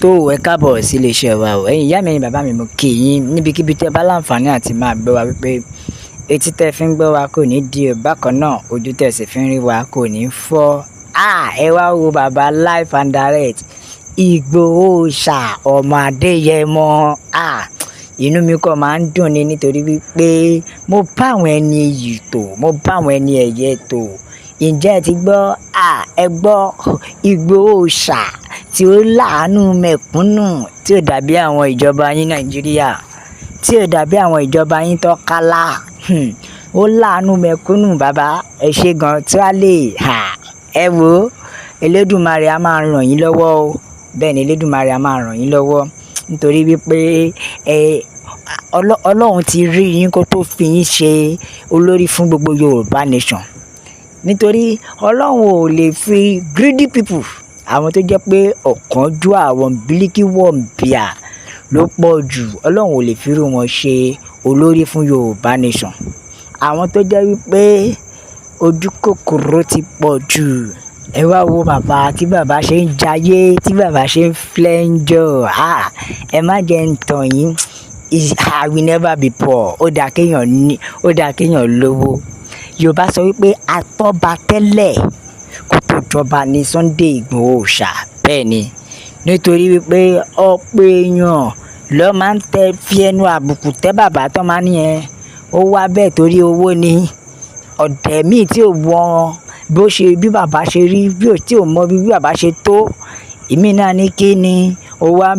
tó ẹ káàbọ̀ sí iléeṣẹ́ wa o ẹ̀yin ìyá mi ẹ̀yin bàbá mi mo kí yín níbikíbi tẹ́ bá láǹfààní àti máa gbọ́ wa wípé etí tẹ́ fi ń gbọ́ wa kò ní di o bákan náà ojú tẹ́ sì fi ń rí wa kò ní fọ́ ẹ wá wo bàbá live and direct Igboho Oosa ọmọ Adéyẹmọ inú mi kàn máa ń dùn ni nítorí wípé mo bá àwọn ẹni iyì tò mo bá àwọn ẹni ẹ̀yẹ tò ǹjẹ́ ẹ ti gbọ́ ẹ gbọ́ Igboho Oosa tí ó láàánú mẹ̀kúnnù tí ó dàbí àwọn ìjọba yín Nàìjíríà tí ó dàbí àwọn ìjọba yín tó kálá ó láàánú mẹ̀kúnnù bàbá ẹ ṣe gan tí wàá lè ẹ wo Elédùmarè a máa ràn yín lọ́wọ́ o bẹ́ẹ̀ ni Elédùmarè a máa ràn yín lọ́wọ́ nítorí wípé Ọlọ́run ti rí yín kó tó fi yín ṣe olórí fún gbogbo Yorùbá nation nítorí Ọlọ́run ò lè fi greedy people àwọn tó jẹ́ pé ọ̀kánjúà àwọn bílíkì wọ̀nbíà ló pọ̀ jù Ọlọ́run ò lè fi irú wọn ṣe olórí fún Yorùbá nation àwọn tó jẹ́ wípé ojú kòkòrò ti pọ̀ jù ẹ wá wo bàbá tí bàbá ṣe ń jayé tí bàbá ṣe ń flẹ́ńjọ ẹ má jẹ́ ń tàn yín I will never be poor ó dáa kéèyàn lówó Yorùbá sọ wípé atọ́ba tẹ́lẹ̀ kó tó jọba ní Sunday Igboho Oosa bẹ́ẹ̀ ni nítorí wípé ọ̀pọ̀ èèyàn ló máa ń fi ẹnu àbùkù tẹ́ bàbá tó máa ní ó wá bẹ́ẹ̀ torí owó ni ọ̀dẹ̀ míì tí ò wọ́n bí bàbá ṣe rí tí ò mọ bí bàbá ṣe tó ìmí náà ní kí ni ó wá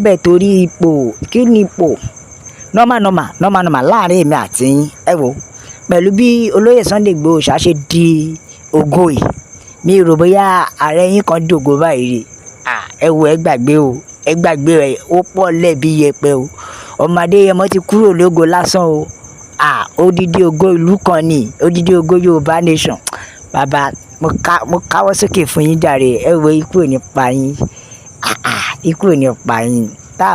bẹ́ẹ̀ torí ipò kí ni ipò normal láàrin èmi àti yín ẹ wò pẹ̀lú bí olóyè Sunday Igboho Oosa ṣe di ògo yìí mi rò bóyá ààrẹ yín kan dògo báyìí rí ẹ wò ẹ gbàgbé ẹ ó pọ̀ lẹ́bi yẹpẹ o ọmọ Adéyẹmọ ti kúrò lógo lásán o odidi ògo ìlú kan ni odidi ògo Yorùbá nation bàbá mo káwọ́ sókè fún yín jàre ẹ wo ikú ò ní pa yín ikú ò ní pa yín tá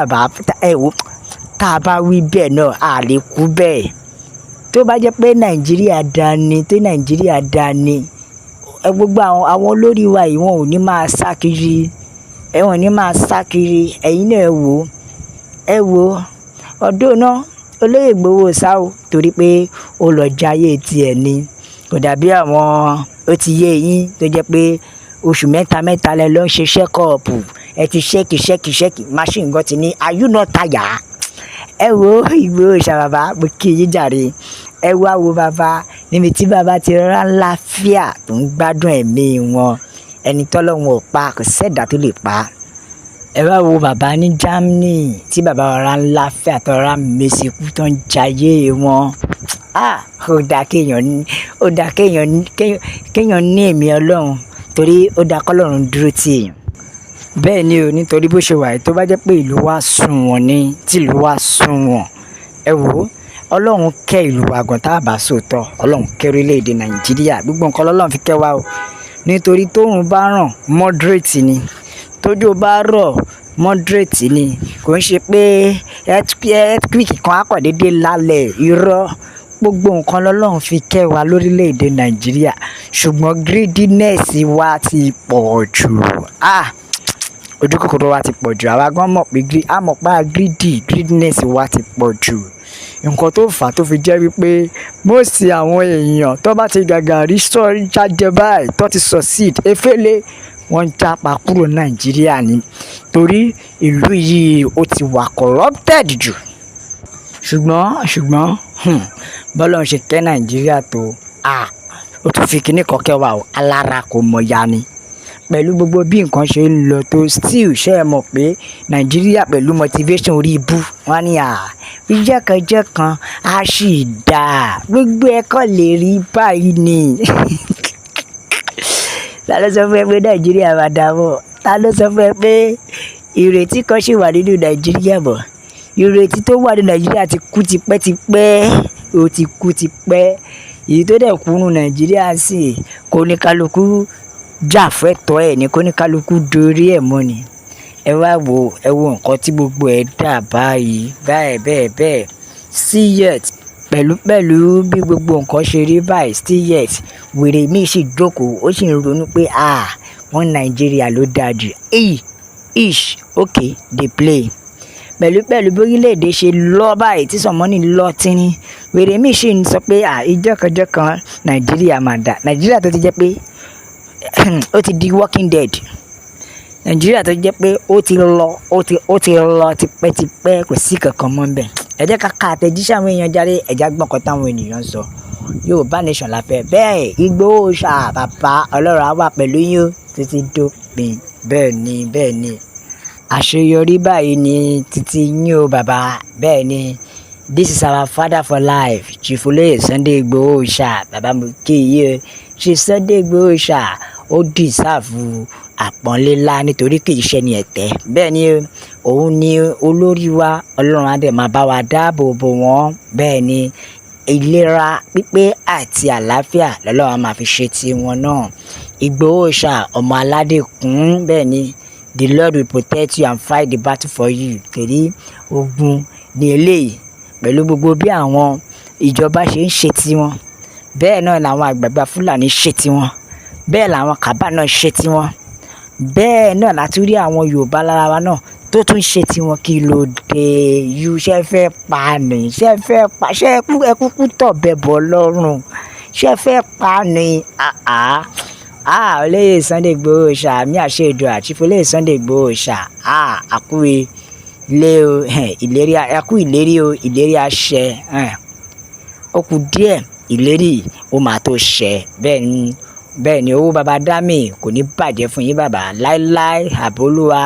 a bá wí bẹ́ẹ̀ náà a lè kú bẹ́ẹ̀ tó bá jẹ́ pé Nàìjíríà dání gbogbo àwọn olórí wa yìí wọn ò ní máa sá kiri ẹ̀yin náà ẹ wò ọdún náà olóyè Igboho Oosa o torí pé ó lọ jayé tiẹ̀ ni kò dàbí àwọn ó ti yé yín tó jẹ́ pé oṣù mẹ́ta lẹ ló ń ṣe ṣẹ́kọ̀ọ̀pù ẹ ti ṣẹ́kì machine gan ti ní are you not tired ẹ wo Igboho Oosa bàbá mo kí yín jàre ẹ wá wo bàbá níbi tí bàbá ti rán láfíà tó ń gbádùn ẹ̀mí wọn ẹni tọ́lọ́run ò pa kò sẹ́dá tó lè pa ẹ wá wo bàbá ní Germany tí bàbá rán láfíà tó rán mẹ́sìkú tó ń jayé wọn ó dáa kéèyàn ní ẹ̀mí Ọlọ́run torí ó dáa kọ́lọ́run dúró tì èèyàn bẹ́ẹ̀ ni o nítorí bó ṣe wà tó bá jẹ́ pé ìlú wa sunwọ̀n ni tí ìlú wa sunwọ̀n ẹ wò ó Ọlọ́run kẹ́ ìlú wa gan tá a bá sòótọ́ Ọlọ́run kẹ́ orílẹ̀-èdè Nàìjíríà gbogbo nǹkan lọ́lọ́run fi kẹ́ wa o nítorí tóòrùn bá ràn moderate ni tójò bá rọ̀ moderate ni kò ń ṣe pé earthquake kan á kàn déédéé lálẹ́ irọ́ gbogbo nǹkan lọ́lọ́run fi kẹ́ wa lórílẹ̀‐èdè Nàìjíríà ṣùgbọ́n greediness wa ti pọ̀ jù ojú kòkòrò wa ti pọ̀ jù àwa gan mọ̀ pé greediness wa ti pọ̀ jù nǹkan tó fà á tó fi jẹ́ wípé most àwọn èèyàn tó bá ti gàgàrí sọ́ọ́rí jáde báyìí tó ti succeed efele wọ́n ń jápa kúrò Nàìjíríà ni torí ìlú yìí ó ti wà corrupted jù ṣùgbọ́n bọ́lá ń ṣe kẹ́ Nàìjíríà tó ó tún fi kíní kan kẹwàá o alára kò mọ̀ ya ni pẹ̀lú gbogbo bí nǹkan ṣe ń lọ tó still ṣe é mọ̀ pé Nàìjíríà pẹ̀lú motivation orí ibú wọn ni ìjẹ́kànjẹ́ kan á sì dáa gbogbo ẹ̀kọ́ lè rí báyìí ni ta ló sọ fún ẹ pé Nàìjíríà máa dáwọ́ ta ló sọ fún ẹ pé ìrètí kan ṣì wà nínú Nàìjíríà bọ̀ ìrètí tó wà ní Nàìjíríà ti kú tipẹ́ ó ti kú tipẹ́ èyí tó dẹ̀ kú nù Nàìjíríà sì kò ní kálukú jà fẹ́tọ́ ẹ̀ ní kò ní kálukú dorí ẹ̀ mọ́ ni ẹ wá wo nǹkan tí gbogbo ẹ̀ dà báyìí bẹ́ẹ̀ still yet pẹ̀lú bí gbogbo nǹkan ṣe rí báyìí still yet wèrè míì sì jókòó ó sì ń ronú pé wọ́n Nàìjíríà ló dáa jù each okay dey play pẹ̀lú bórílẹ̀-èdè ṣe lọ báyìí tí sọmọ́nì lọ tínrín wèrè míì ṣì ń sọ pé ìjọ́ kan nàìjíríà máa dà. Nàìjíríà tó ti jẹ́ pé ó ti di walking dead. Nàìjíríà tó jẹ́ pé ó ti lọ tipẹ́tipẹ́, kò sí kankan mọ́ bẹ́ẹ̀. Ẹ jẹ́ ká ka àtẹ̀jíṣẹ́ àwọn èèyàn jáde, ẹ jẹ́ gbọ́n kan táwọn ènìyàn sọ. Yorùbá nation la fẹ́. Bẹ́ẹ̀ Igboho ṣá bàbá ọlọ́run á wà pẹ̀lú yín títí dópin. Bẹ́ẹ̀ ni àṣeyọrí báyìí ni títí yín o bàbá. Bẹ́ẹ̀ ni this is our father for life, Chief Oloye Sunday Igboho ṣá bàbá mo kí yé Chief Sunday Igboho ṣá ó dìsáàfù àpọ́nlé ńlá nítorí kì í ṣe ní ẹ̀tẹ́. Bẹ́ẹ̀ ni òun ni olórí wa, ọlọ́run á dẹ̀ máa bá wa dáàbò bò wọ́n. Bẹ́ẹ̀ ni ìlera pípé àti àlàáfíà lọ́lọ́run á máa fi ṣe ti wọn náà. Igboho ṣá ọmọ aládé kún. Bẹ́ẹ̀ ni the Lord will protect you and fight the battle for you. Torí ogun ni eléyìí pẹ̀lú gbogbo bí àwọn ìjọba ṣe ń ṣe tiwọn, bẹ́ẹ̀ náà làwọn àgbààgbà Fúlàní ṣe tiwọn, bẹ́ẹ̀ làwọn Kàbá náà ṣe tiwọn, bẹ́ẹ̀ náà láti rí àwọn Yorùbá lára wa náà tó tún ṣe tiwọn. Kí ló dé yú ṣe fẹ́ pa ni, ṣe kúkú tọ̀ bẹ̀ bọ̀ lọ́rùn, ṣe fẹ́ pa ni. Olóyè Sunday Igboho ṣá mi àṣẹ ìdò Chief Olóyè Sunday Igboho ṣá àkúrè ilé o, ìlérí ẹkú ìlérí o, ìlérí àṣẹ ó kù díẹ̀ ìlérí ó máa tó ṣẹ. Bẹ́ẹ̀ ni owó baba dámì kò ní bàjẹ́ fún yín bàbá láíláí. àbólúwa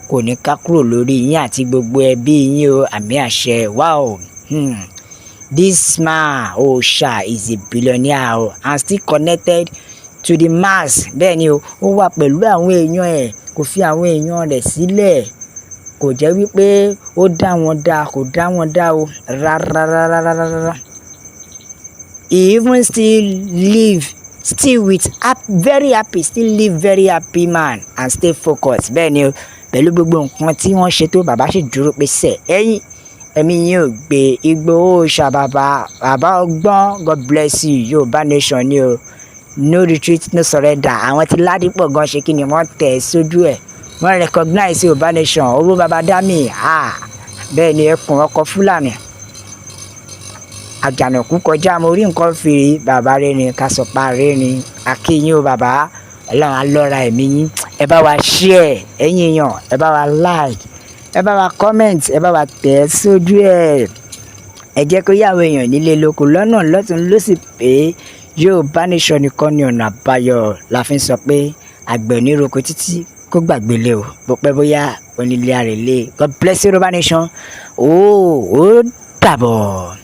kò ní ká kúrò lórí yín àti gbogbo ẹbí yín o, àmì àṣẹ. Wow, this man Oosa is a billionaire and still connected to the mass. Bẹ́ẹ̀ ni ó wà pẹ̀lú àwọn èèyàn ẹ̀, kò fi àwọn èèyàn rẹ̀ sílẹ̀, kò jẹ́ wípé ó dá wọn dá, kò dá wọn dá o rárá. He even still live very happy man and stay focused. Bẹ́ẹ̀ ni pẹ̀lú gbogbo nǹkan tí wọ́n ṣe tó bàbá sì dúró pé ẹ̀mí yín ò gbé. Igboho ṣá bàbá ọgbọ́n, God bless you. Yorùbá nation ni o, no retreat no surrender. Àwọn tí Ládìpọ̀ gan ṣe kí ni wọ́n tẹ̀ sójú ẹ̀, wọ́n recognize Yorùbá nation. owó baba dámì bẹ́ẹ̀ ni ẹkùn ọkọ̀ Fúlàní àjànàkú kọjá mo rí nǹkan fèrè bàbá rẹ ni kásọpá rẹ ni. akínyìn o bàbá ọlọ́run á lọ́ra ẹ̀mí yín. Ẹ bá wa share ẹ̀yin èèyàn, ẹ bá wa like, ẹ bá wa comment, ẹ bá wa tẹ̀ sójú ẹ̀. Ẹ jẹ́ kó yàwó èèyàn nílé lóko lọ́nà lọ́tún lósì pé Yorùbá nation nìkan ni ọ̀nà àbáyọ. La fi ń sọ pé àgbẹ̀ oníroko títí kó gbàgbé lé o, bó pẹ́ bóyá onílé àrèlé. God bless Yorùbá nation. ó dàbọ̀.